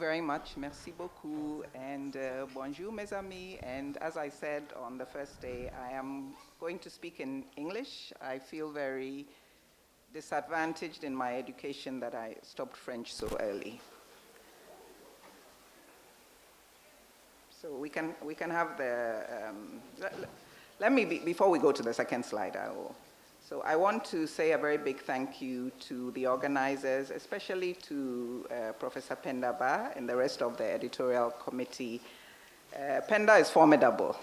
very much. Merci beaucoup. And bonjour, mes amis. And as I said on the first day, I am going to speak in English. I feel very disadvantaged in my education that I stopped French so early. So we can have the, let me, before we go to the second slide, so I want to say a very big thank you to the organizers, especially to Professor Pendaba and the rest of the editorial committee. Penda is formidable.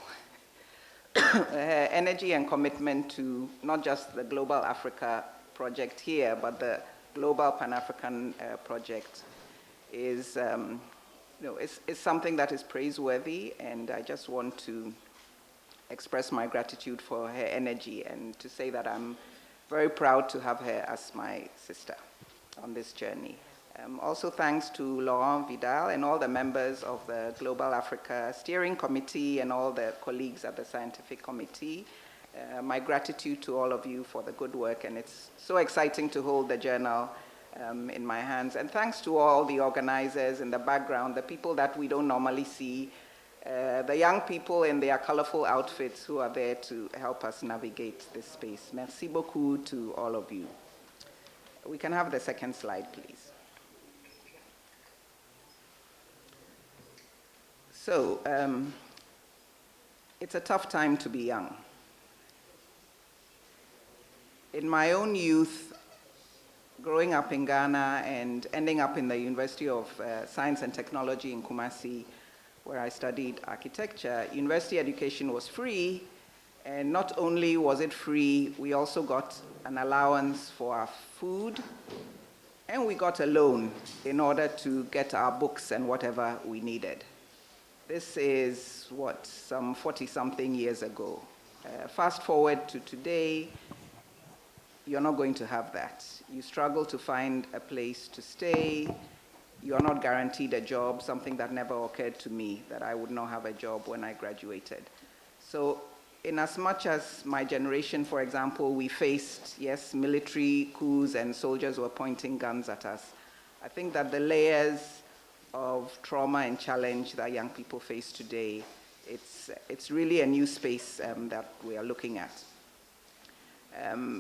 Her energy and commitment to not just the Global Africa project here, but the Global Pan-African project is, is something that is praiseworthy, and I just want to express my gratitude for her energy and to say that I'm very proud to have her as my sister on this journey. Also thanks to Laurent Vidal and all the members of the Global Africa Steering Committee and all the colleagues at the Scientific Committee. My gratitude to all of you for the good work, and it's so exciting to hold the journal in my hands. And thanks to all the organizers in the background, the people that we don't normally see, the young people in their colorful outfits who are there to help us navigate this space. Merci beaucoup to all of you. We can have the second slide, please. So, it's a tough time to be young. In my own youth, growing up in Ghana and ending up in the University of Science and Technology in Kumasi, where I studied architecture, university education was free, and not only was it free, we also got an allowance for our food, and we got a loan in order to get our books and whatever we needed. This is, what, some 40-something years ago. Fast forward to today, you're not going to have that. You struggle to find a place to stay. You're not guaranteed a job, something that never occurred to me, that I would not have a job when I graduated. So in as much as my generation, for example, we faced, yes, military coups and soldiers were pointing guns at us, I think that the layers of trauma and challenge that young people face today, it's really a new space that we are looking at.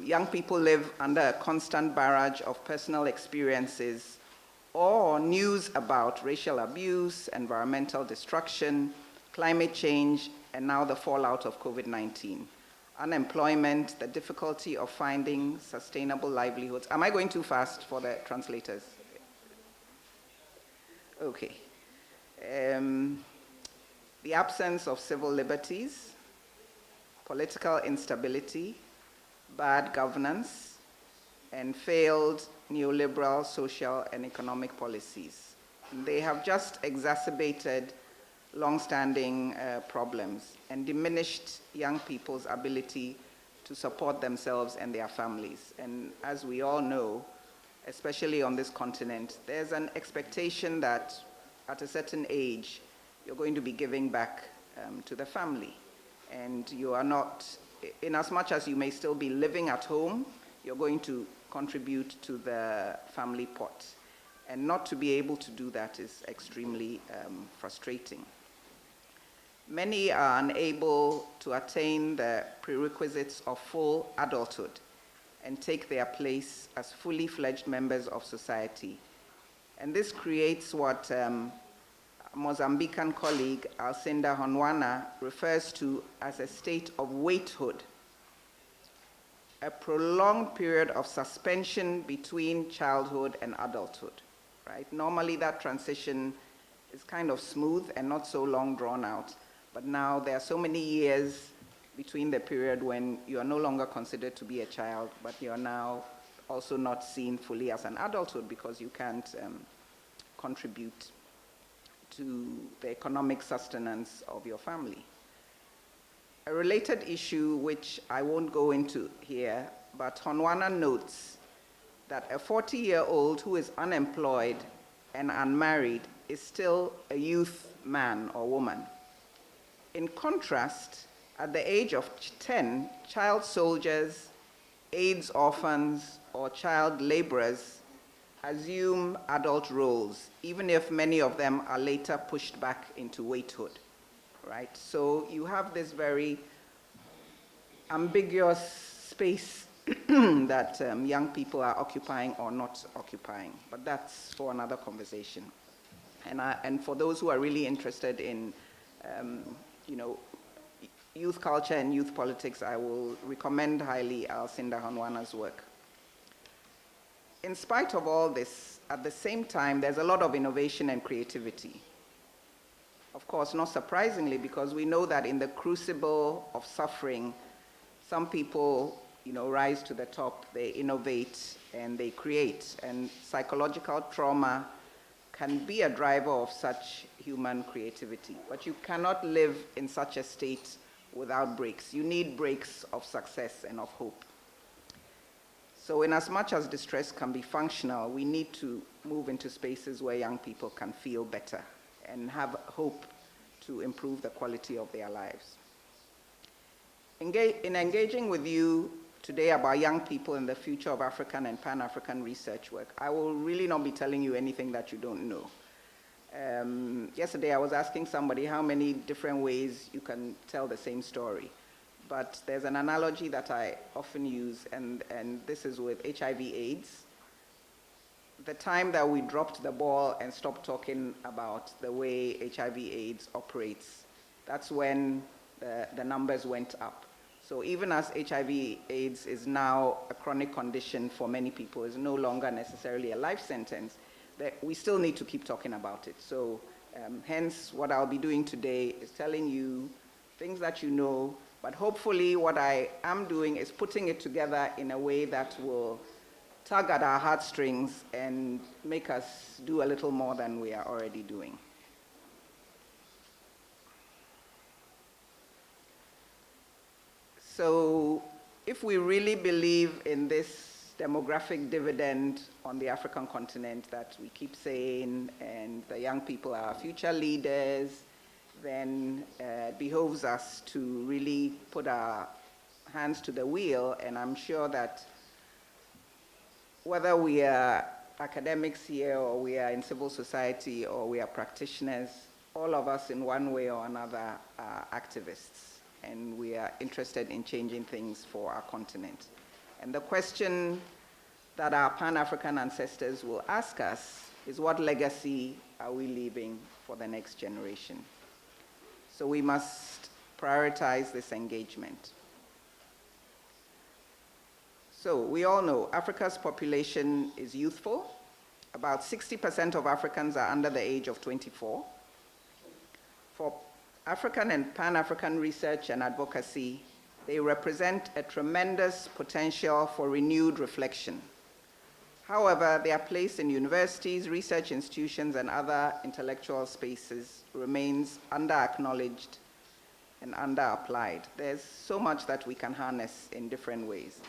Young people live under a constant barrage of personal experiences or news about racial abuse, environmental destruction, climate change, and now the fallout of COVID-19. Unemployment, the difficulty of finding sustainable livelihoods. Am I going too fast for the translators? Okay. The absence of civil liberties, political instability, bad governance, and failed neoliberal social and economic policies. They have just exacerbated long-standing problems and diminished young people's ability to support themselves and their families. And as we all know, especially on this continent, there's an expectation that at a certain age, you're going to be giving back to the family. And you are not, in as much as you may still be living at home, you're going to contribute to the family pot. And not to be able to do that is extremely frustrating. Many are unable to attain the prerequisites of full adulthood and take their place as fully fledged members of society. And this creates what Mozambican colleague Alcinda Honwana refers to as a state of waithood, a prolonged period of suspension between childhood and adulthood, right? Normally that transition is kind of smooth and not so long drawn out, but now there are so many years between the period when you are no longer considered to be a child, but you are now also not seen fully as an adulthood because you can't contribute to the economic sustenance of your family. A related issue, which I won't go into here, but Honwana notes that a 40-year-old who is unemployed and unmarried is still a youth man or woman. In contrast, at the age of 10, child soldiers, AIDS orphans, or child laborers assume adult roles, even if many of them are later pushed back into waithood, right? So you have this very ambiguous space that young people are occupying or not occupying, but that's for another conversation. And for those who are really interested in, youth culture and youth politics, I will recommend highly Alcinda Honwana's work. In spite of all this, at the same time, there's a lot of innovation and creativity. Of course, not surprisingly, because we know that in the crucible of suffering, some people, rise to the top, they innovate and they create. And psychological trauma can be a driver of such human creativity. But you cannot live in such a state without breaks. You need breaks of success and of hope. So in as much as distress can be functional, we need to move into spaces where young people can feel better and have hope to improve the quality of their lives. In engaging with you today about young people and the future of African and Pan-African research work, I will really not be telling you anything that you don't know. Yesterday I was asking somebody how many different ways you can tell the same story. But there's an analogy that I often use, and this is with HIV/AIDS. The time that we dropped the ball and stopped talking about the way HIV/AIDS operates, that's when the numbers went up. So even as HIV/AIDS is now a chronic condition for many people, is no longer necessarily a life sentence, we still need to keep talking about it. So hence what I'll be doing today is telling you things that you know, but hopefully what I am doing is putting it together in a way that will tug at our heartstrings and make us do a little more than we are already doing. So if we really believe in this demographic dividend on the African continent that we keep saying, and the young people are our future leaders, then it behoves us to really put our hands to the wheel. And I'm sure that whether we are academics here or we are in civil society or we are practitioners, all of us in one way or another are activists, and we are interested in changing things for our continent. And the question that our Pan-African ancestors will ask us is, what legacy are we leaving for the next generation? So we must prioritize this engagement. So we all know Africa's population is youthful. About 60% of Africans are under the age of 24. For African and Pan-African research and advocacy, they represent a tremendous potential for renewed reflection. However, their place in universities, research institutions, and other intellectual spaces remains under-acknowledged and under-applied. There's so much that we can harness in different ways.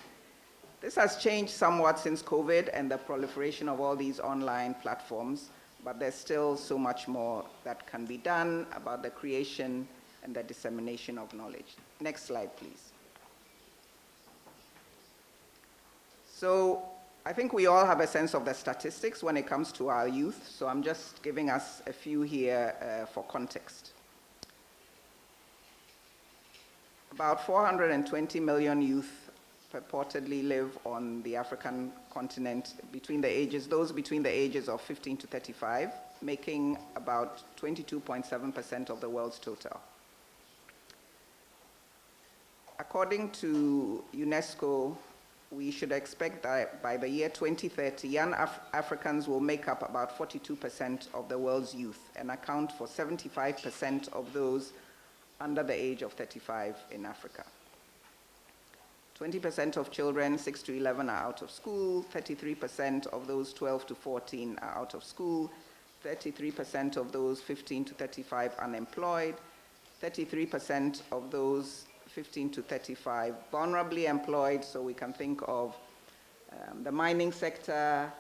This has changed somewhat since COVID and the proliferation of all these online platforms, but there's still so much more that can be done about the creation and the dissemination of knowledge. Next slide, please. So I think we all have a sense of the statistics when it comes to our youth, so I'm just giving us a few here for context. About 420 million youth purportedly live on the African continent those between the ages of 15 to 35, making about 22.7% of the world's total. According to UNESCO, we should expect that by the year 2030, young Africans will make up about 42% of the world's youth and account for 75% of those under the age of 35 in Africa. 20% of children 6 to 11 are out of school, 33% of those 12 to 14 are out of school, 33% of those 15 to 35 unemployed, 33% of those 15 to 35 vulnerably employed, so we can think of the mining sector,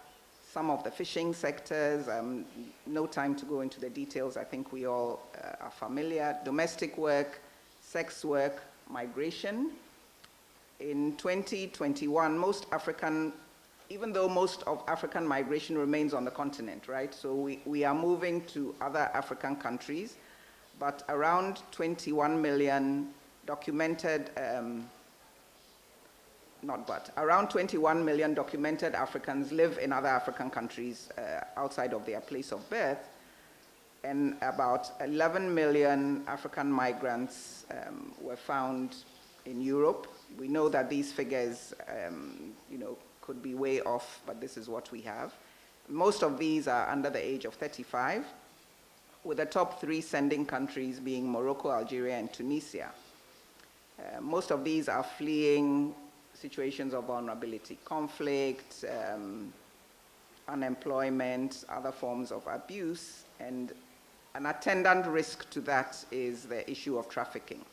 some of the fishing sectors, no time to go into the details, I think we all are familiar, domestic work, sex work, migration. In 2021, most African even though most of African migration remains on the continent, right? So we are moving to other African countries, but around 21 million documented, around 21 million documented Africans live in other African countries outside of their place of birth, and about 11 million African migrants were found in Europe. We know that these figures, could be way off, but this is what we have. Most of these are under the age of 35, with the top 3 sending countries being Morocco, Algeria, and Tunisia. Most of these are fleeing situations of vulnerability, conflict, unemployment, other forms of abuse, and an attendant risk to that is the issue of trafficking.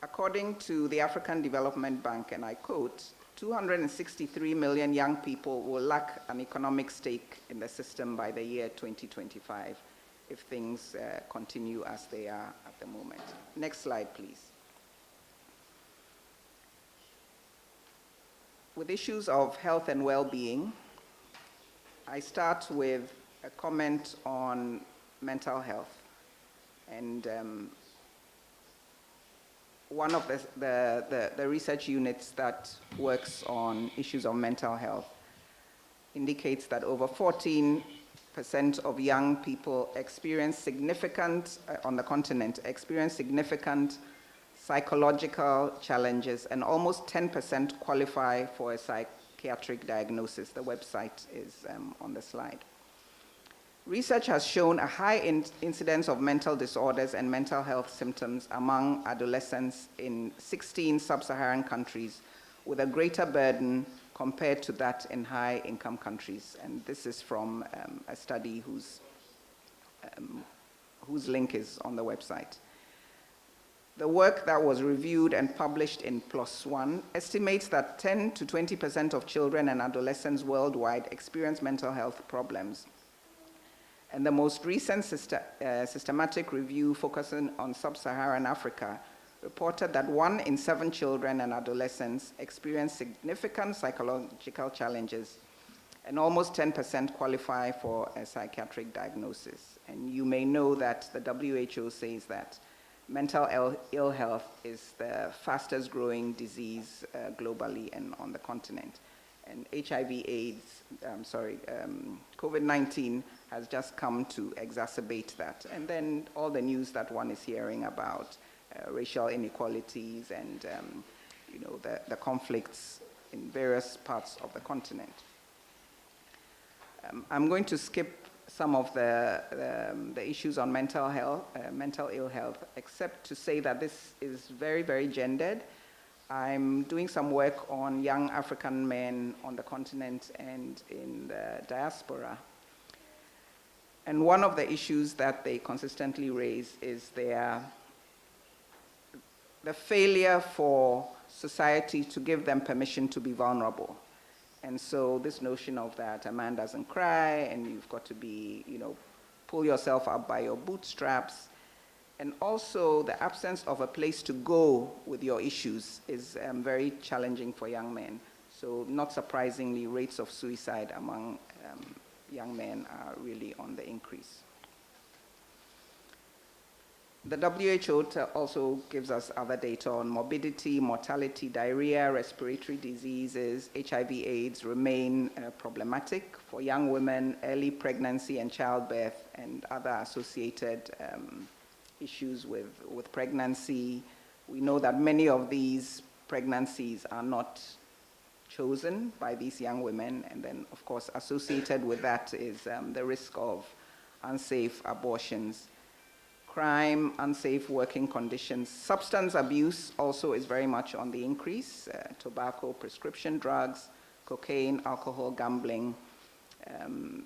According to the African Development Bank, and I quote, 263 million young people will lack an economic stake in the system by the year 2025 if things continue as they are at the moment. Next slide, please. With issues of health and well-being, I start with a comment on mental health. And one of the research units that works on issues of mental health indicates that over 14% of young people experience significant, on the continent, experience significant psychological challenges, and almost 10% qualify for a psychiatric diagnosis. The website is on the slide. Research has shown a high incidence of mental disorders and mental health symptoms among adolescents in 16 sub-Saharan countries, with a greater burden compared to that in high-income countries. And this is from a study whose link is on the website. The work that was reviewed and published in PLOS ONE estimates that 10 to 20% of children and adolescents worldwide experience mental health problems. And the most recent systematic review focusing on sub-Saharan Africa reported that 1 in 7 children and adolescents experience significant psychological challenges, and almost 10% qualify for a psychiatric diagnosis. And you may know that the WHO says that mental ill health is the fastest growing disease globally and on the continent. And COVID-19 has just come to exacerbate that. And then all the news that one is hearing about racial inequalities and the conflicts in various parts of the continent. I'm going to skip some of the issues on mental ill health, except to say that this is very, very gendered. I'm doing some work on young African men on the continent and in the diaspora. And one of the issues that they consistently raise is the failure for society to give them permission to be vulnerable. And so this notion of that a man doesn't cry and you've got to be, pull yourself up by your bootstraps. And also the absence of a place to go with your issues is very challenging for young men. So not surprisingly, rates of suicide among young men are really on the increase. The WHO also gives us other data on morbidity, mortality, diarrhea, respiratory diseases, HIV/AIDS remain problematic for young women, early pregnancy and childbirth, and other associated issues with pregnancy. We know that many of these pregnancies are not chosen by these young women, and then of course associated with that is the risk of unsafe abortions. Crime, unsafe working conditions. Substance abuse also is very much on the increase. Tobacco, prescription drugs, cocaine, alcohol, gambling.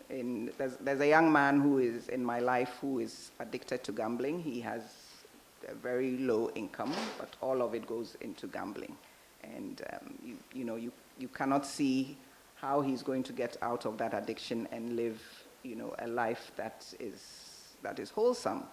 There's a young man who is in my life who is addicted to gambling. He has a very low income, but all of it goes into gambling. And you cannot see how he's going to get out of that addiction and live a life that is wholesome.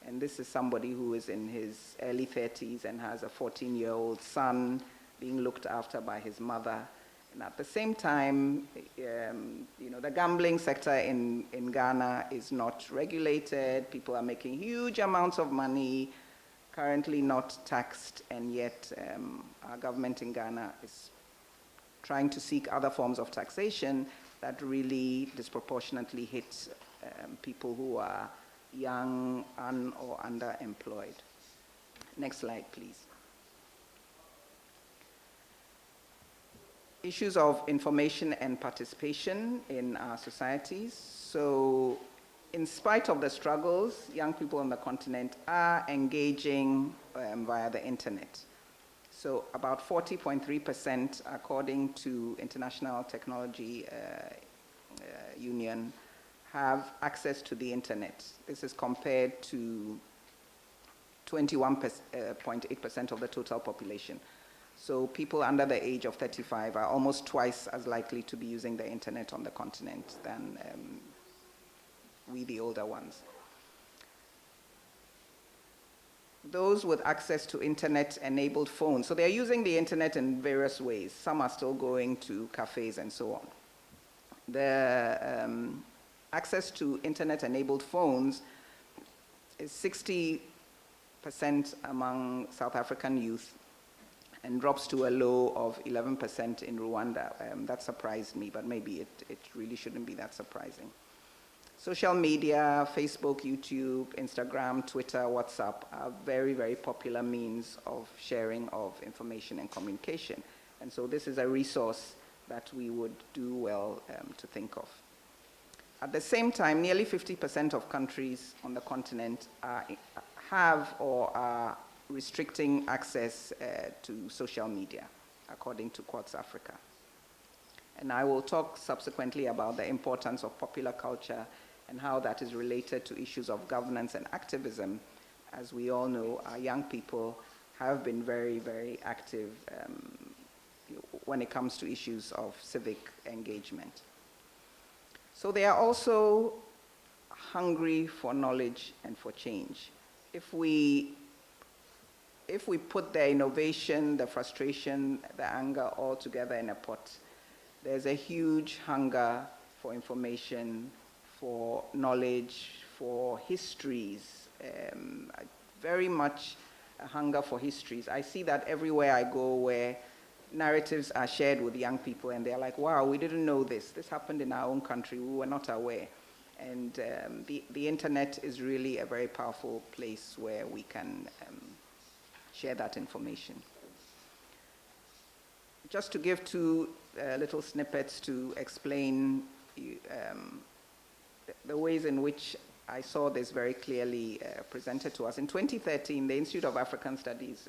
And this is somebody who is in his early 30s and has a 14-year-old son being looked after by his mother. And at the same time, the gambling sector in Ghana is not regulated. People are making huge amounts of money, currently not taxed, and yet our government in Ghana is trying to seek other forms of taxation that really disproportionately hit people who are young, or underemployed. Next slide, please. Issues of information and participation in our societies. So, in spite of the struggles, young people on the continent are engaging via the internet. So, about 40.3%, according to International Technology Union, have access to the internet. This is compared to 21.8% of the total population. So people under the age of 35 are almost twice as likely to be using the internet on the continent than we, the older ones. Those with access to internet-enabled phones, so they're using the internet in various ways. Some are still going to cafes and so on. The access to internet-enabled phones is 60% among South African youth, and drops to a low of 11% in Rwanda. That surprised me, but maybe it really shouldn't be that surprising. Social media, Facebook, YouTube, Instagram, Twitter, WhatsApp are very, very popular means of sharing of information and communication. And so this is a resource that we would do well to think of. At the same time, nearly 50% of countries on the continent have or are restricting access to social media, according to Quartz Africa. And I will talk subsequently about the importance of popular culture and how that is related to issues of governance and activism. As we all know, our young people have been very, very active when it comes to issues of civic engagement. So they are also hungry for knowledge and for change. If we put the innovation, the frustration, the anger all together in a pot, there's a huge hunger for information, for knowledge, for histories, very much a hunger for histories. I see that everywhere I go, where narratives are shared with young people and they're like, wow, we didn't know this. This happened in our own country, we were not aware. And the internet is really a very powerful place where we can share that information. Just to give two little snippets to explain the ways in which I saw this very clearly presented to us. In 2013, the Institute of African Studies,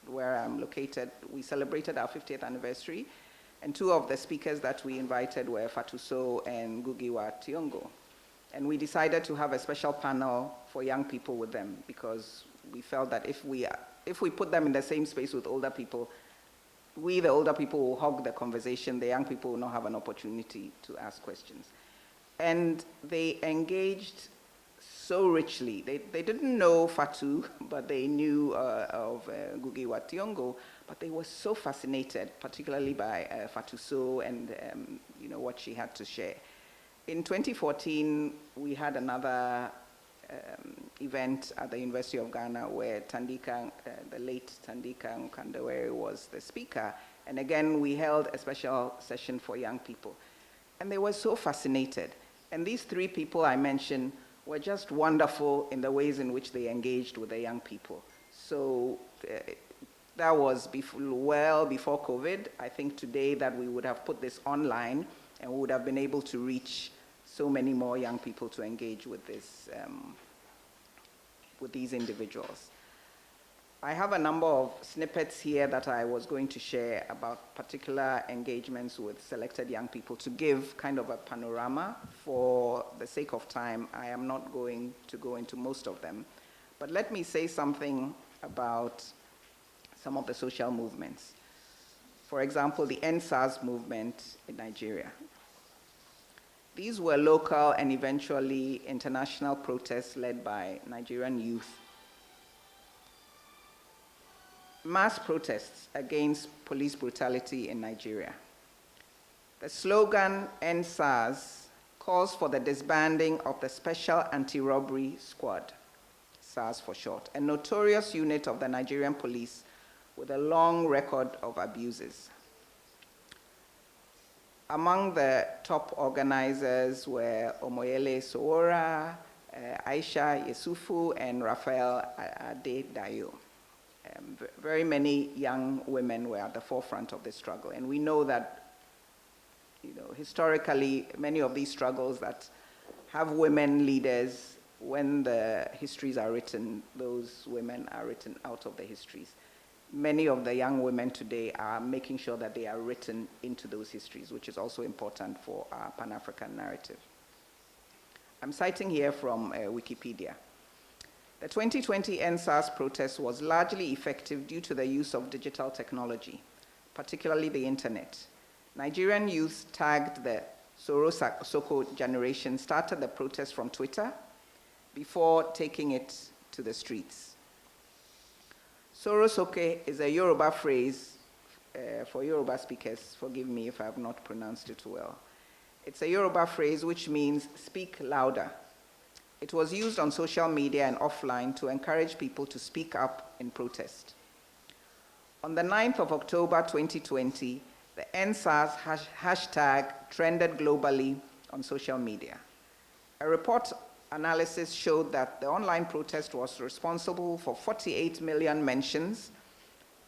where I'm located, we celebrated our 50th anniversary, and two of the speakers that we invited were Fatuso and Gugiwa Tiongo. And we decided to have a special panel for young people with them, because we felt that if we put them in the same space with older people, we, the older people, will hog the conversation. The young people will not have an opportunity to ask questions. And they engaged so richly. They didn't know Fatu, but they knew of Gugiwa Tiongo, but they were so fascinated, particularly by Fatuso and what she had to share. In 2014, we had another event at the University of Ghana where Tandika, the late Tandika Nkandawere, was the speaker. And again, we held a special session for young people. And they were so fascinated. And these three people I mentioned were just wonderful in the ways in which they engaged with the young people. So that was well before COVID. I think today that we would have put this online and we would have been able to reach so many more young people to engage with this, with these individuals. I have a number of snippets here that I was going to share about particular engagements with selected young people to give kind of a panorama. For the sake of time, I am not going to go into most of them, but let me say something about some of the social movements. For example, the NSAS movement in Nigeria. These were local and eventually international protests led by Nigerian youth. Mass protests against police brutality in Nigeria. The slogan, End SARS, calls for the disbanding of the Special Anti-Robbery Squad, SARS for short, a notorious unit of the Nigerian police with a long record of abuses. Among the top organizers were Omoyele Sowora, Aisha Yesufu, and Raphael Adedayo. Very many young women were at the forefront of this struggle, and we know that, historically, many of these struggles that have women leaders, when the histories are written, those women are written out of the histories. Many of the young women today are making sure that they are written into those histories, which is also important for our Pan-African narrative. I'm citing here from Wikipedia. The 2020 End SARS protest was largely effective due to the use of digital technology, particularly the internet. Nigerian youth tagged the Soro Soko generation started the protest from Twitter before taking it to the streets. Soro Soke is a Yoruba phrase for Yoruba speakers. Forgive me if I have not pronounced it well. It's a Yoruba phrase which means speak louder. It was used on social media and offline to encourage people to speak up in protest. On the 9th of October 2020, the End SARS hashtag trended globally on social media. A report analysis showed that the online protest was responsible for 48 million mentions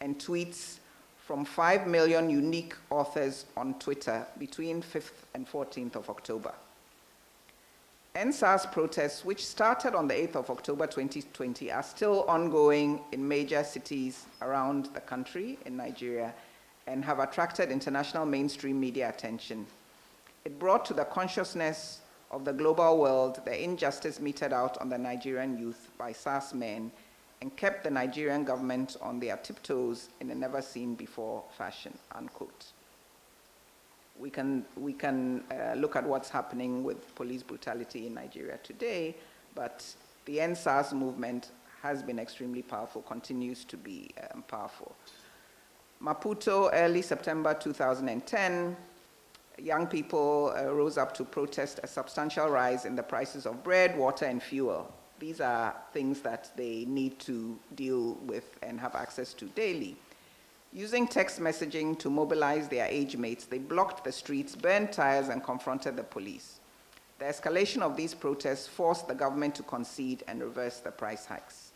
and tweets from 5 million unique authors on Twitter between 5th and 14th of October. End SARS protests, which started on the 8th of October 2020, are still ongoing in major cities around the country in Nigeria and have attracted international mainstream media attention. It brought to the consciousness of the global world the injustice meted out on the Nigerian youth by SARS men and kept the Nigerian government on their tiptoes in a never-seen-before fashion, unquote. We can look at what's happening with police brutality in Nigeria today, but the End SARS movement has been extremely powerful, continues to be powerful. Maputo, early September 2010, young people rose up to protest a substantial rise in the prices of bread, water, and fuel. These are things that they need to deal with and have access to daily. Using text messaging to mobilize their age mates, they blocked the streets, burned tires, and confronted the police. The escalation of these protests forced the government to concede and reverse the price hikes.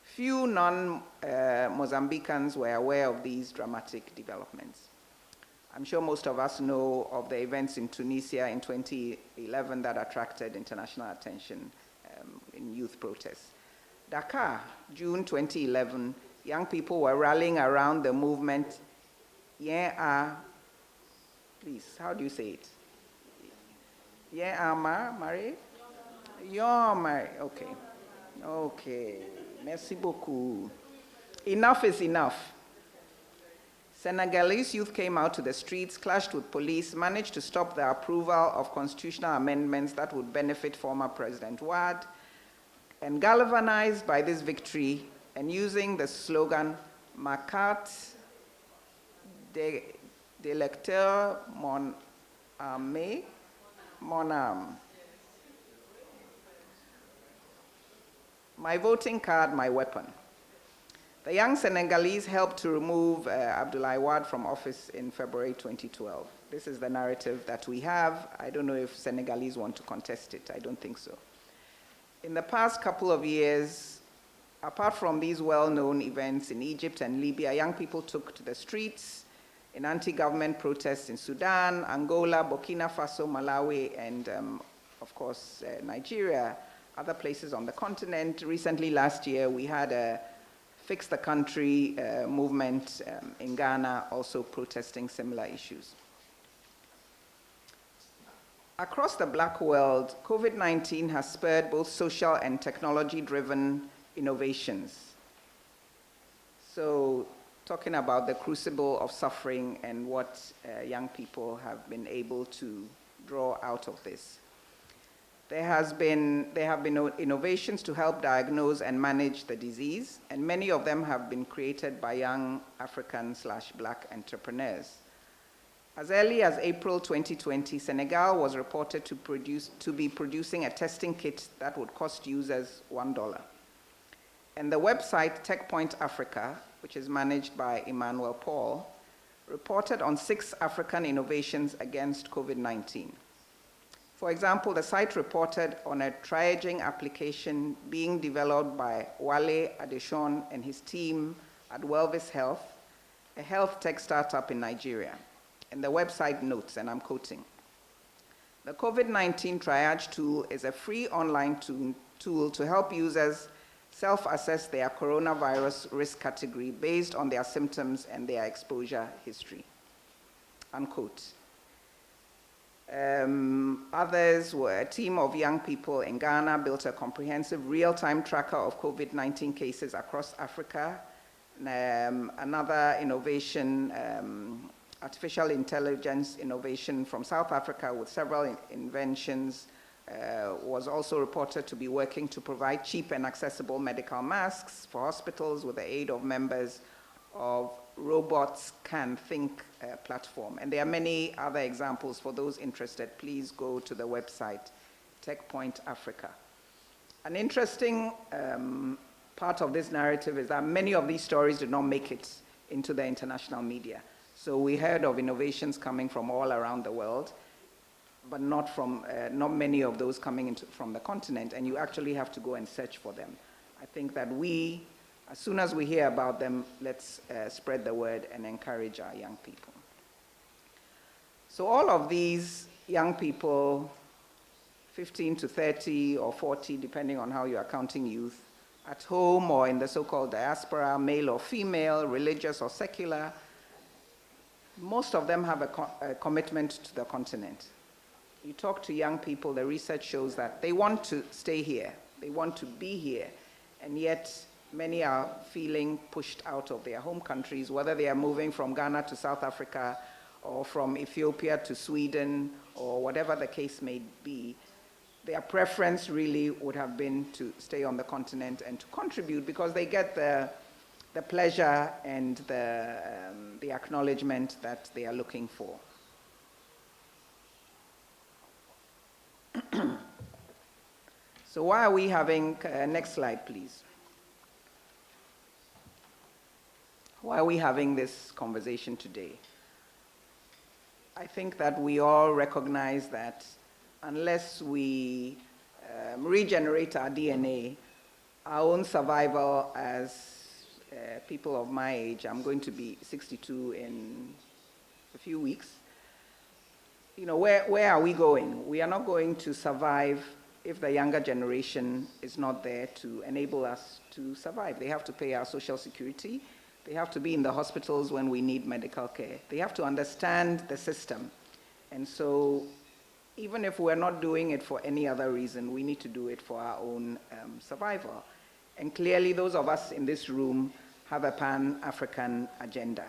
Few non-Mozambicans were aware of these dramatic developments. I'm sure most of us know of the events in Tunisia in 2011 that attracted international attention in youth protests. Dakar, June 2011, young people were rallying around the movement, please, how do you say it? Mare? Mare, okay. Okay, merci beaucoup. Enough is enough. Senegalese youth came out to the streets, clashed with police, managed to stop the approval of constitutional amendments that would benefit former President Wade, and galvanized by this victory and using the slogan, Ma carte d'électeur, mon armée, mon âme. My voting card, my weapon. The young Senegalese helped to remove Abdoulaye Wade from office in February 2012. This is the narrative that we have. I don't know if Senegalese want to contest it. I don't think so. In the past couple of years, apart from these well-known events in Egypt and Libya, young people took to the streets in anti-government protests in Sudan, Angola, Burkina Faso, Malawi, and of course, Nigeria, other places on the continent. Recently, last year, we had a Fix the Country movement in Ghana, also protesting similar issues. Across the Black world, COVID-19 has spurred both social and technology-driven innovations. So, talking about the crucible of suffering and what young people have been able to draw out of this. There have been innovations to help diagnose and manage the disease, and many of them have been created by young African/Black entrepreneurs. As early as April 2020, Senegal was reported to be producing a testing kit that would cost users $1. And the website TechPoint Africa, which is managed by Emmanuel Paul, reported on 6 African innovations against COVID-19. For example, the site reported on a triaging application being developed by Wale Adeshon and his team at Welvis Health, a health tech startup in Nigeria. And the website notes, and I'm quoting, "The COVID-19 triage tool is a free online tool to help users self-assess their coronavirus risk category based on their symptoms and their exposure history," unquote. Others were a team of young people in Ghana built a comprehensive real-time tracker of COVID-19 cases across Africa. Another innovation, artificial intelligence innovation from South Africa with several inventions, was also reported to be working to provide cheap and accessible medical masks for hospitals with the aid of members of Robots Can Think platform. And there are many other examples. For those interested, please go to the website, TechPoint Africa. An interesting part of this narrative is that many of these stories did not make it into the international media. So we heard of innovations coming from all around the world, but not many of those coming from the continent, and you actually have to go and search for them. I think that as soon as we hear about them, let's spread the word and encourage our young people. So all of these young people, 15 to 30 or 40, depending on how you are counting youth, at home or in the so-called diaspora, male or female, religious or secular, most of them have a commitment to the continent. You talk to young people, the research shows that they want to stay here, they want to be here, and yet many are feeling pushed out of their home countries, whether they are moving from Ghana to South Africa or from Ethiopia to Sweden or whatever the case may be. Their preference really would have been to stay on the continent and to contribute because they get the pleasure and the acknowledgement that they are looking for. So why are we having, next slide please. Why are we having this conversation today? I think that we all recognize that unless we regenerate our DNA, our own survival as people of my age, I'm going to be 62 in a few weeks, you know, where are we going? We are not going to survive if the younger generation is not there to enable us to survive. They have to pay our social security. They have to be in the hospitals when we need medical care. They have to understand the system. And so even if we're not doing it for any other reason, we need to do it for our own survival. And clearly those of us in this room have a Pan-African agenda.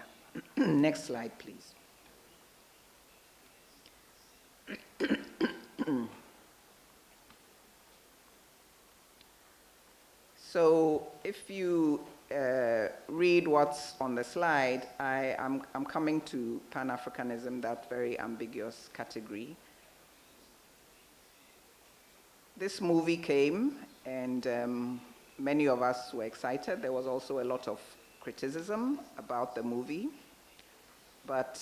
Next slide, please. So if you read what's on the slide, I'm coming to Pan-Africanism, that very ambiguous category. This movie came, and many of us were excited. There was also a lot of criticism about the movie, but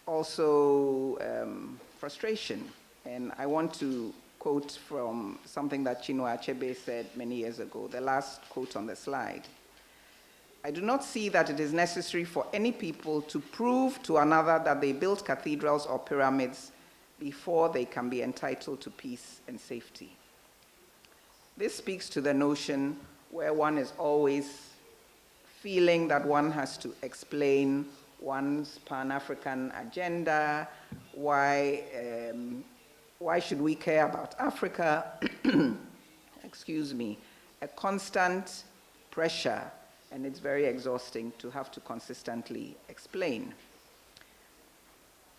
also frustration. And I want to quote from something that Chinua Achebe said many years ago, the last quote on the slide. "I do not see that it is necessary for any people to prove to another that they built cathedrals or pyramids before they can be entitled to peace and safety." This speaks to the notion where one is always feeling that one has to explain one's Pan-African agenda, why should we care about Africa? Excuse me. A constant pressure, and it's very exhausting to have to consistently explain.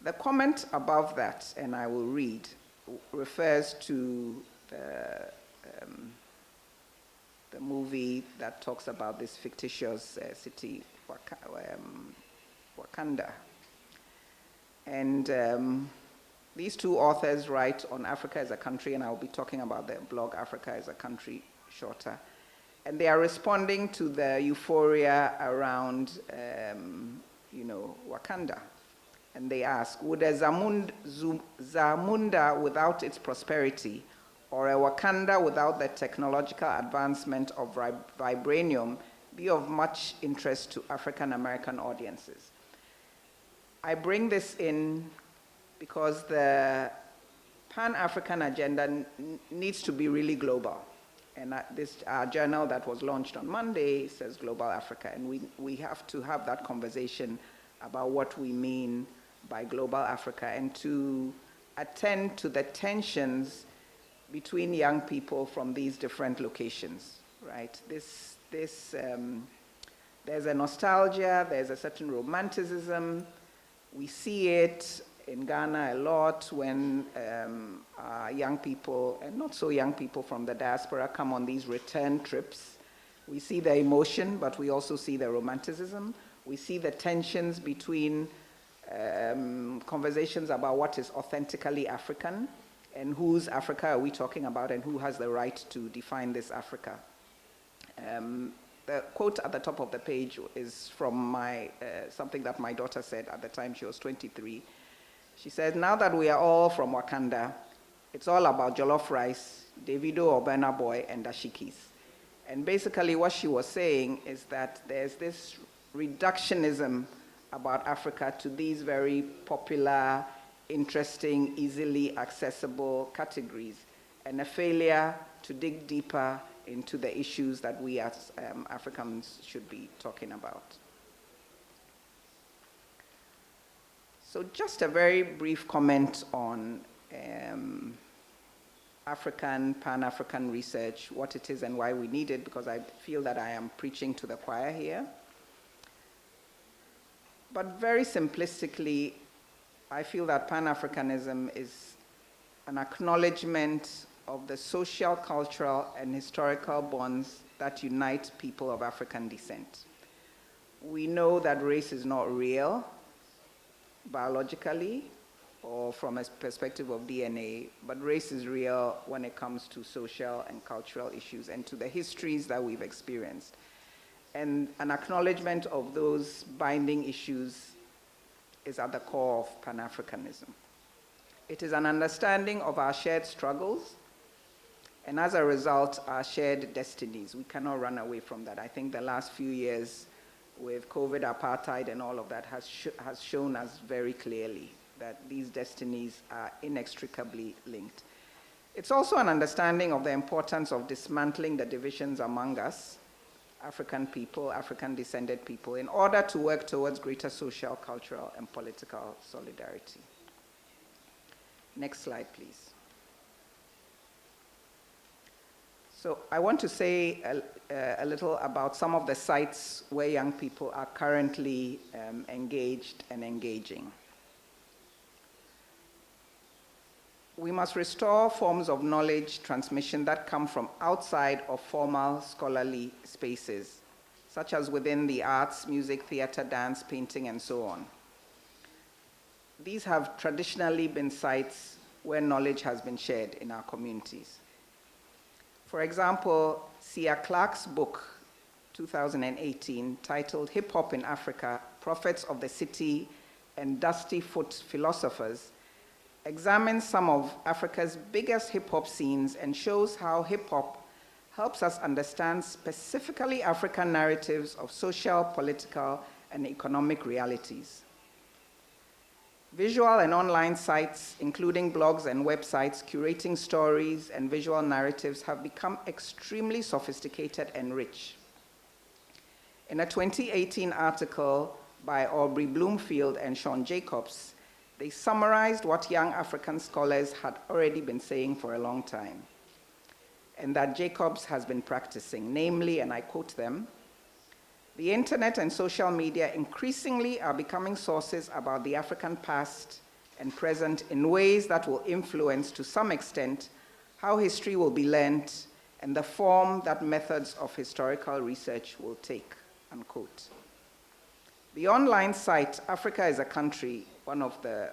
The comment above that, and I will read, refers to the movie that talks about this fictitious city, Wakanda. And these two authors write on Africa as a country, and I'll be talking about their blog, Africa as a Country, shorter. And they are responding to the euphoria around, Wakanda. And they ask, would a Zamunda without its prosperity, or a Wakanda without the technological advancement of vibranium, be of much interest to African American audiences? I bring this in because the Pan-African agenda needs to be really global. And this journal that was launched on Monday says Global Africa, and we have to have that conversation about what we mean by Global Africa, and to attend to the tensions between young people from these different locations, right? There's a nostalgia, there's a certain romanticism. We see it in Ghana a lot when young people, and not so young people from the diaspora, come on these return trips. We see the emotion, but we also see the romanticism. We see the tensions between conversations about what is authentically African, and whose Africa are we talking about, and who has the right to define this Africa. The quote at the top of the page is from something that my daughter said at the time she was 23. She said, now that we are all from Wakanda, it's all about jollof rice, Davido or Burna Boy, and dashikis. And basically what she was saying is that there's this reductionism about Africa to these very popular, interesting, easily accessible categories, and a failure to dig deeper into the issues that we as Africans should be talking about. So just a very brief comment on African, Pan-African research, what it is and why we need it, because I feel that I am preaching to the choir here. But very simplistically, I feel that Pan-Africanism is an acknowledgement of the social, cultural, and historical bonds that unite people of African descent. We know that race is not real biologically or from a perspective of DNA, but race is real when it comes to social and cultural issues and to the histories that we've experienced. And an acknowledgement of those binding issues is at the core of Pan-Africanism. It is an understanding of our shared struggles, and as a result, our shared destinies. We cannot run away from that. I think the last few years with COVID, apartheid, and all of that has shown us very clearly that these destinies are inextricably linked. It's also an understanding of the importance of dismantling the divisions among us, African people, African-descended people, in order to work towards greater social, cultural, and political solidarity. Next slide, please. So I want to say a little about some of the sites where young people are currently engaged and engaging. We must restore forms of knowledge transmission that come from outside of formal scholarly spaces, such as within the arts, music, theater, dance, painting, and so on. These have traditionally been sites where knowledge has been shared in our communities. For example, Sia Clarke's book, 2018, titled Hip Hop in Africa, Prophets of the City and Dusty Foot Philosophers, examines some of Africa's biggest hip hop scenes and shows how hip hop helps us understand specifically African narratives of social, political, and economic realities. Visual and online sites, including blogs and websites, curating stories and visual narratives have become extremely sophisticated and rich. In a 2018 article by Aubrey Bloomfield and Sean Jacobs, they summarized what young African scholars had already been saying for a long time, and that Jacobs has been practicing, namely, and I quote them, "The internet and social media increasingly are becoming sources about the African past and present in ways that will influence, to some extent, how history will be learned and the form that methods of historical research will take," unquote. The online site, Africa is a Country, one of the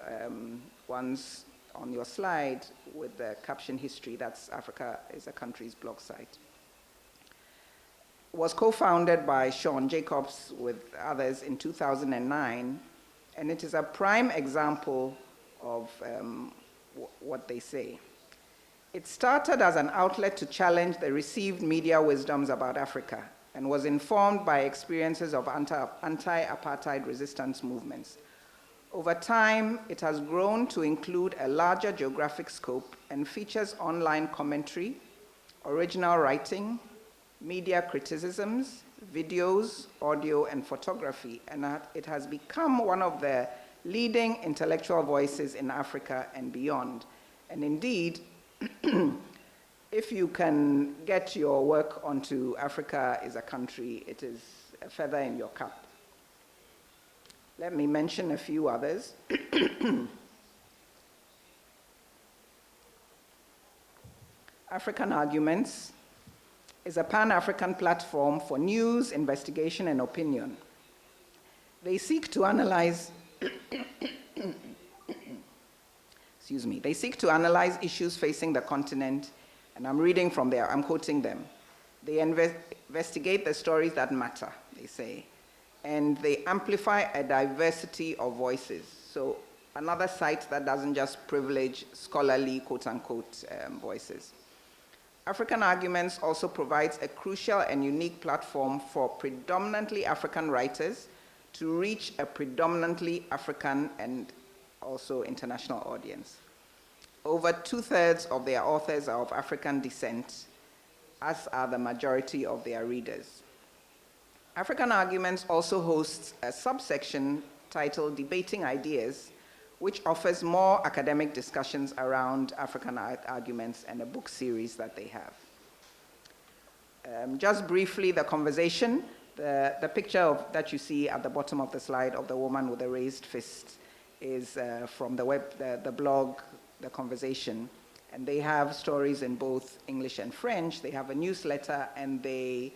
ones on your slide with the caption history, that's Africa is a Country's blog site, was co-founded by Sean Jacobs with others in 2009, and it is a prime example of what they say. It started as an outlet to challenge the received media wisdoms about Africa and was informed by experiences of anti-apartheid resistance movements. Over time, it has grown to include a larger geographic scope and features online commentary, original writing, media criticisms, videos, audio, and photography, and it has become one of the leading intellectual voices in Africa and beyond. And indeed, if you can get your work onto Africa is a Country, it is a feather in your cap. Let me mention a few others. African Arguments is a Pan-African platform for news, investigation, and opinion. They seek to analyze they seek to analyze issues facing the continent, and I'm reading from there, I'm quoting them. They investigate the stories that matter, they say, and they amplify a diversity of voices. So another site that doesn't just privilege scholarly, quote-unquote, voices. African Arguments also provides a crucial and unique platform for predominantly African writers to reach a predominantly African and also international audience. Over 2/3 of their authors are of African descent, as are the majority of their readers. African Arguments also hosts a subsection titled Debating Ideas, which offers more academic discussions around African arguments and a book series that they have. Just briefly, the conversation, the picture that you see at the bottom of the slide of the woman with the raised fist is from the blog, The Conversation, and they have stories in both English and French. They have a newsletter, and they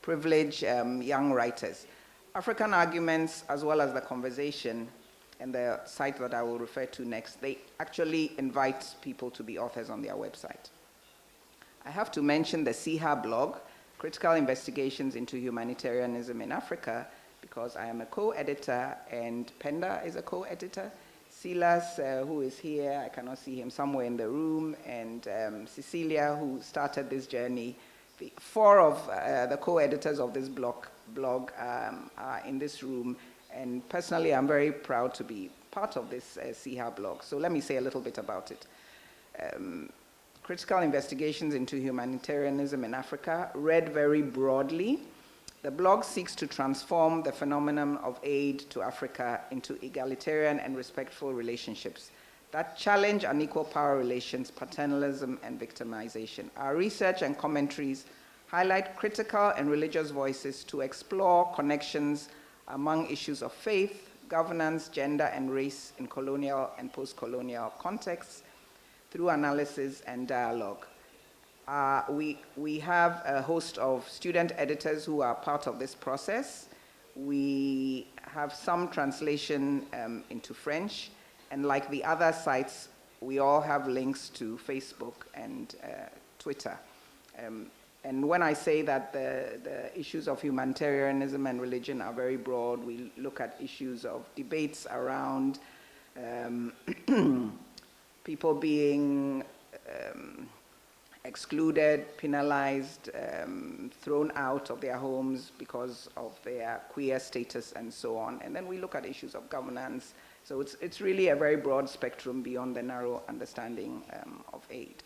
privilege young writers. African Arguments, as well as The Conversation, and the site that I will refer to next, they actually invite people to be authors on their website. I have to mention the CIHA blog, Critical Investigations into Humanitarianism in Africa, because I am a co-editor, and Penda is a co-editor. Silas, who is here, I cannot see him, somewhere in the room, and Cecilia, who started this journey. The 4 of the co-editors of this blog are in this room, and personally, I'm very proud to be part of this CIHA blog. So let me say a little bit about it. Critical Investigations into Humanitarianism in Africa, read very broadly. The blog seeks to transform the phenomenon of aid to Africa into egalitarian and respectful relationships that challenge unequal power relations, paternalism, and victimization. Our research and commentaries highlight critical and religious voices to explore connections among issues of faith, governance, gender, and race in colonial and post-colonial contexts through analysis and dialogue. We have a host of student editors who are part of this process. We have some translation into French, and like the other sites, we all have links to Facebook and Twitter. And when I say that the issues of humanitarianism and religion are very broad, we look at issues of debates around people being excluded, penalized, thrown out of their homes because of their queer status and so on. And then we look at issues of governance. So it's really a very broad spectrum beyond the narrow understanding of aid.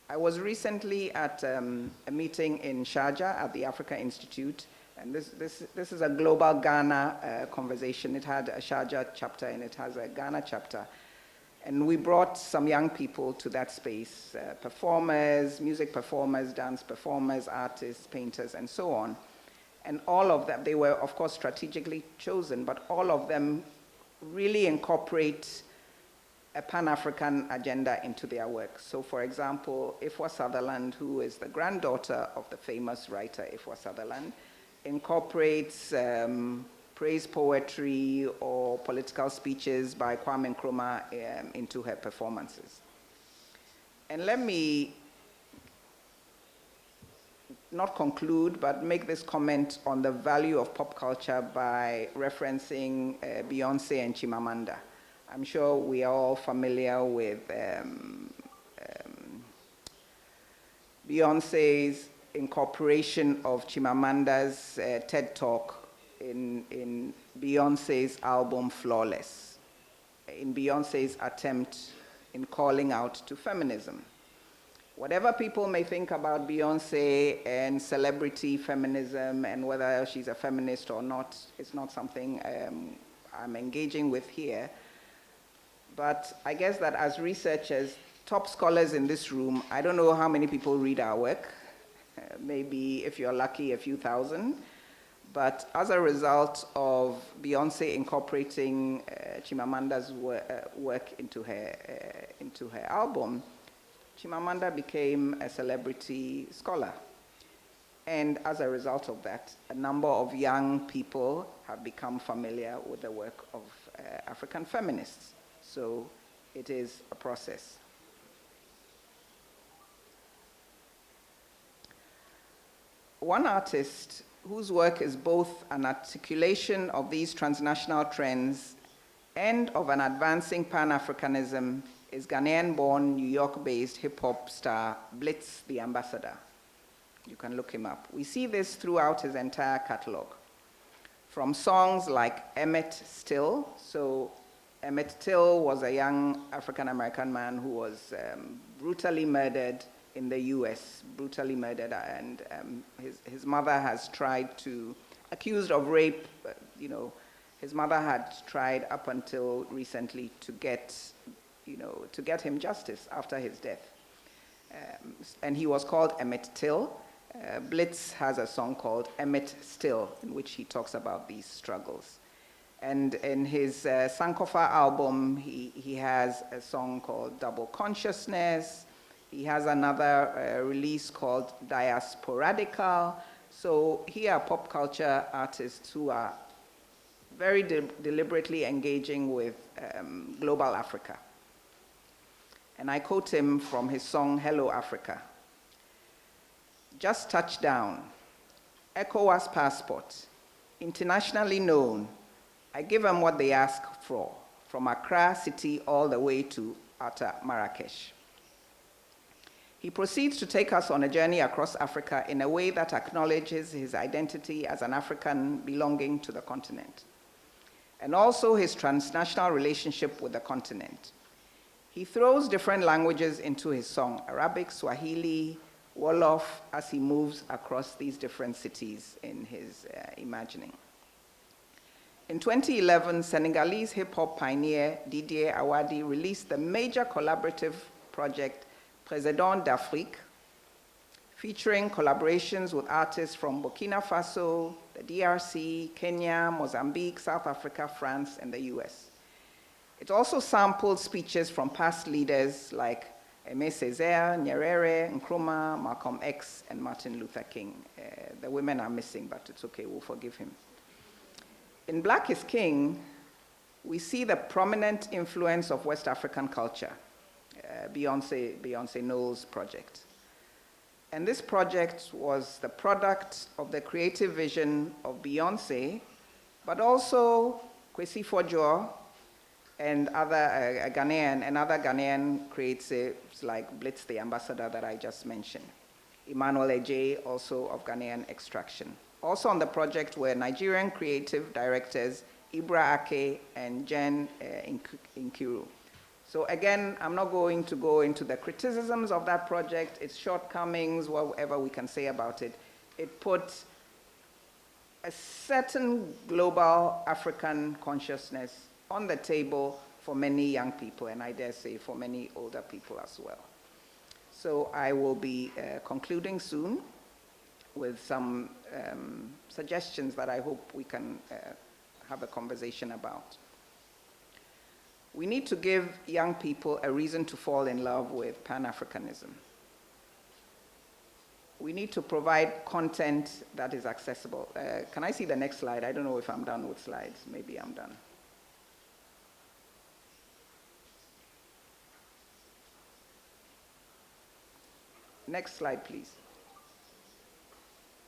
I was recently at a meeting in Sharjah at the Africa Institute, and this is a global Ghana conversation. It had a Sharjah chapter and it has a Ghana chapter. And we brought some young people to that space, performers, music performers, dance performers, artists, painters, and so on. And all of them, they were, of course, strategically chosen, but all of them really incorporate a Pan-African agenda into their work. So, for example, Ifwa Sutherland, who is the granddaughter of the famous writer Ifwa Sutherland, incorporates praise poetry or political speeches by Kwame Nkrumah into her performances. And let me not conclude, but make this comment on the value of pop culture by referencing Beyonce and Chimamanda. I'm sure we are all familiar with Beyonce's incorporation of Chimamanda's TED Talk in Beyonce's album Flawless, in Beyonce's attempt in calling out to feminism. Whatever people may think about Beyonce and celebrity feminism and whether she's a feminist or not, it's not something I'm engaging with here. But I guess that as researchers, top scholars in this room, I don't know how many people read our work, maybe if you're lucky, a few thousand. But as a result of Beyonce incorporating Chimamanda's work into her album, Chimamanda became a celebrity scholar. And as a result of that, a number of young people have become familiar with the work of African feminists. So it is a process. One artist whose work is both an articulation of these transnational trends and of an advancing Pan-Africanism is Ghanaian-born, New York-based hip-hop star Blitz the Ambassador. You can look him up. We see this throughout his entire catalog. From songs like Emmett Till. So Emmett Till was a young African-American man who was brutally murdered in the US, brutally murdered, and his mother has tried to, accused of rape, his mother had tried up until recently to get him justice after his death. And he was called Emmett Till. Blitz has a song called Emmett Still, in which he talks about these struggles. And in his Sankofa album, he has a song called Double Consciousness. He has another release called Diasporadical. So here are pop culture artists who are very deliberately engaging with global Africa. And I quote him from his song, Hello Africa. Just touched down, ECOWAS passport, internationally known. I give them what they ask for, from Accra city all the way to Outer Marrakesh. He proceeds to take us on a journey across Africa in a way that acknowledges his identity as an African belonging to the continent, and also his transnational relationship with the continent. He throws different languages into his song, Arabic, Swahili, Wolof, as he moves across these different cities in his imagining. In 2011, Senegalese hip-hop pioneer Didier Awadi released the major collaborative project Président d'Afrique, featuring collaborations with artists from Burkina Faso, the DRC, Kenya, Mozambique, South Africa, France, and the US. It also sampled speeches from past leaders like Aimé Césaire, Nyerere, Nkrumah, Malcolm X, and Martin Luther King. The women are missing, but it's okay, we'll forgive him. In Black is King, we see the prominent influence of West African culture, Beyonce Knowles project. And this project was the product of the creative vision of Beyonce, but also Kwesi Fodjo and other Ghanaian creatives like Blitz the Ambassador that I just mentioned. Emmanuel Eje, also of Ghanaian extraction. Also on the project were Nigerian creative directors Ibra Ake and Jen Nkiru. So again, I'm not going to go into the criticisms of that project, its shortcomings, whatever we can say about it. It put a certain global African consciousness on the table for many young people, and I dare say for many older people as well. So I will be concluding soon with some suggestions that I hope we can have a conversation about. We need to give young people a reason to fall in love with Pan-Africanism. We need to provide content that is accessible. Can I see the next slide? I don't know if I'm done with slides. Maybe I'm done. Next slide, please.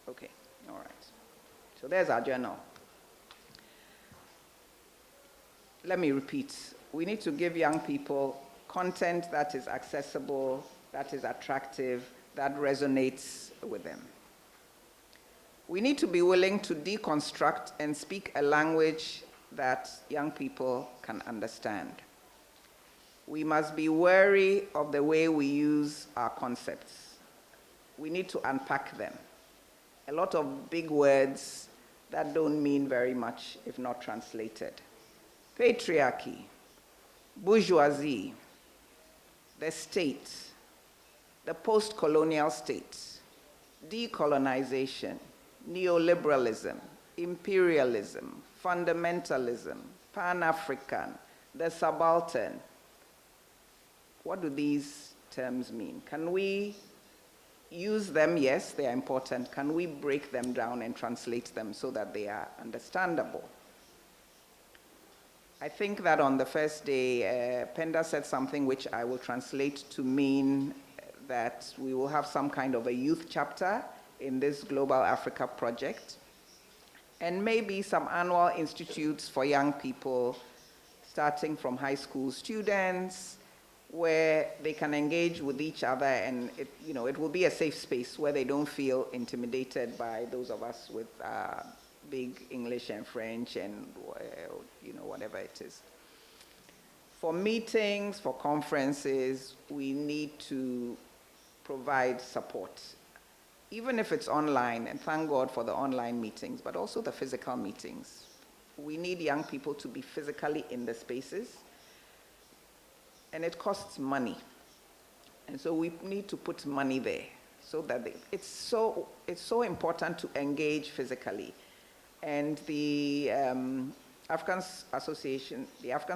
Okay, all right. So there's our journal. Let me repeat. We need to give young people content that is accessible, that is attractive, that resonates with them. We need to be willing to deconstruct and speak a language that young people can understand. We must be wary of the way we use our concepts. We need to unpack them. A lot of big words that don't mean very much if not translated. Patriarchy, bourgeoisie, the state, the post-colonial state, decolonization, neoliberalism, imperialism, fundamentalism, Pan-African, the subaltern. What do these terms mean? Can we use them? Yes, they are important. Can we break them down and translate them so that they are understandable? I think that on the first day, Penda said something which I will translate to mean that we will have some kind of a youth chapter in this Global Africa project, and maybe some annual institutes for young people, starting from high school students, where they can engage with each other, and it will be a safe space where they don't feel intimidated by those of us with big English and French and whatever it is. For meetings, for conferences, we need to provide support, even if it's online, and thank God for the online meetings, but also the physical meetings. We need young people to be physically in the spaces, and it costs money. And so we need to put money there so that it's so important to engage physically. And the African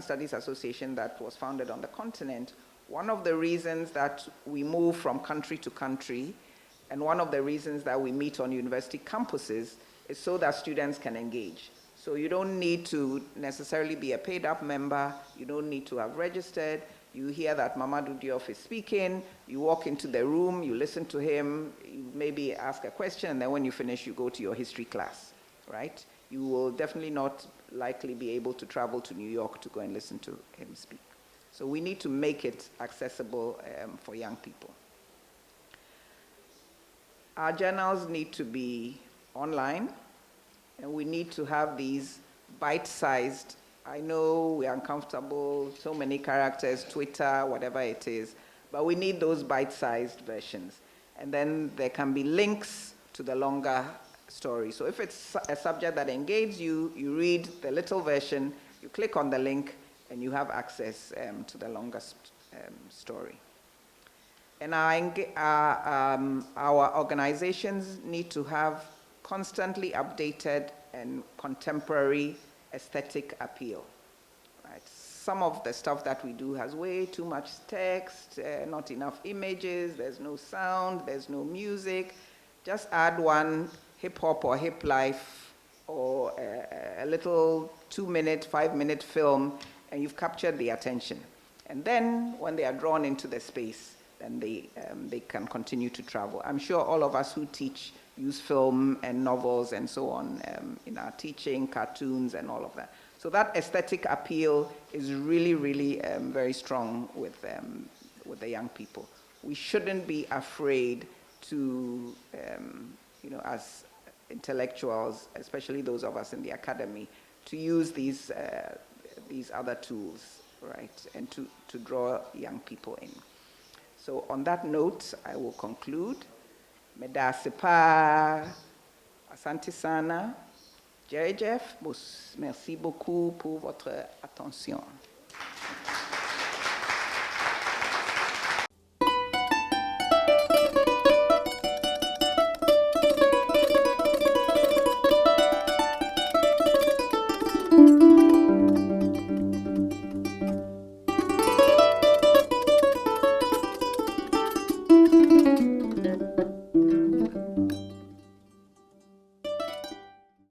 Studies Association that was founded on the continent, one of the reasons that we move from country to country, and one of the reasons that we meet on university campuses, is so that students can engage. So you don't need to necessarily be a paid-up member. You don't need to have registered. You hear that Mamadou Diop is speaking. You walk into the room. You listen to him. You maybe ask a question, and then when you finish, you go to your history class, right? You will definitely not likely be able to travel to New York to go and listen to him speak. So we need to make it accessible for young people. Our journals need to be online, and we need to have these bite-sized. I know we are uncomfortable, so many characters, Twitter, whatever it is, but we need those bite-sized versions. And then there can be links to the longer story. So if it's a subject that engages you, you read the little version, you click on the link, and you have access to the longer story. And our organizations need to have constantly updated and contemporary aesthetic appeal. Right? Some of the stuff that we do has way too much text, not enough images, there's no sound, there's no music. Just add one hip-hop or hip life or a little 2-minute, 5-minute film, and you've captured the attention. And then when they are drawn into the space, then they can continue to travel. I'm sure all of us who teach use film and novels and so on in our teaching, cartoons and all of that. So that aesthetic appeal is really, really very strong with the young people. We shouldn't be afraid to, as intellectuals, especially those of us in the academy, to use these other tools, right, and to draw young people in. So on that note, I will conclude. Medase pa, asante sana. Jeff, merci beaucoup pour votre attention.